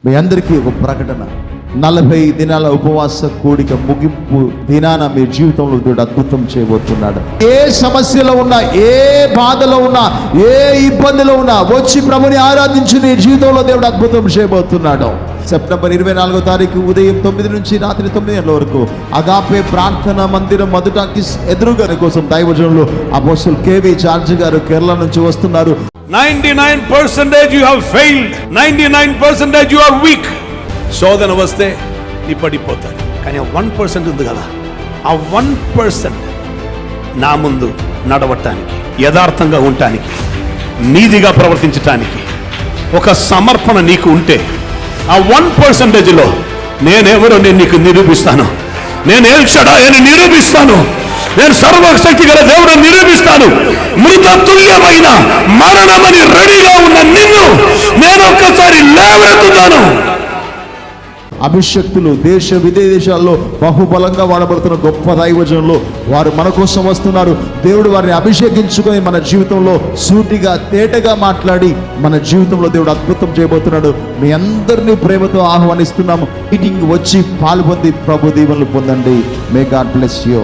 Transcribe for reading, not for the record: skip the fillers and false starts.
మీ అందరికీ ఒక ప్రకటన, 40 దినాల ఉపవాస కూడిక ముగింపు దినాన మీ జీవితంలో దేవుడు అద్భుతం చేయబోతున్నాడు. ఏ సమస్యలో ఉన్నా, ఏ బాధలో ఉన్నా, ఏ ఇబ్బందిలో ఉన్నా వచ్చి ప్రభుని ఆరాధించి నీ జీవితంలో దేవుడు అద్భుతం చేయబోతున్నాడు. సెప్టెంబర్ 24వ తారీఖు ఉదయం 9 నుంచి రాత్రి 9 గంటల వరకు అగాపే ప్రార్థన మందిరం మొదట ఎదురుగా కోసం దైవజనులు అపోస్తలులు కేవి జార్జ్ గారు కేరళ నుంచి వస్తున్నారు. 99% you have failed, 99% you are weak. శోధన వస్తే నీ పడిపోతాడు. కానీ 1% ఉంది కదా, ఆ 1% నా ముందు నడవటానికి, యథార్థంగా ఉండటానికి, నీతిగా ప్రవర్తించటానికి ఒక సమర్పణ నీకు ఉంటే, ఆ 1%లో నేనెవరో నేను నీకు నిరూపిస్తాను. నేను ఎల్ షడాయ్ అని నిరూపిస్తాను. నేను సర్వశక్తి గల దేవుడిని నిరూపిస్తాను. మృత తుల్యమైన మరణమని రెడీగా ఉన్న నిన్ను నేను ఒక్కసారి లేవెత్తుతాను. అభిషక్తులు దేశ విదేశాల్లో బహుబలంగా వాడబడుతున్న గొప్ప దైవజనులు వారు మన కోసం వస్తున్నారు. దేవుడు వారిని అభిషేకించుకొని మన జీవితంలో సూటిగా తేటగా మాట్లాడి మన జీవితంలో దేవుడు అద్భుతం చేయబోతున్నాడు. మీ అందరినీ ప్రేమతో ఆహ్వానిస్తున్నాము. మీటింగ్ వచ్చి పాల్పొంది ప్రభు దీవెనలు పొందండి. May God bless you.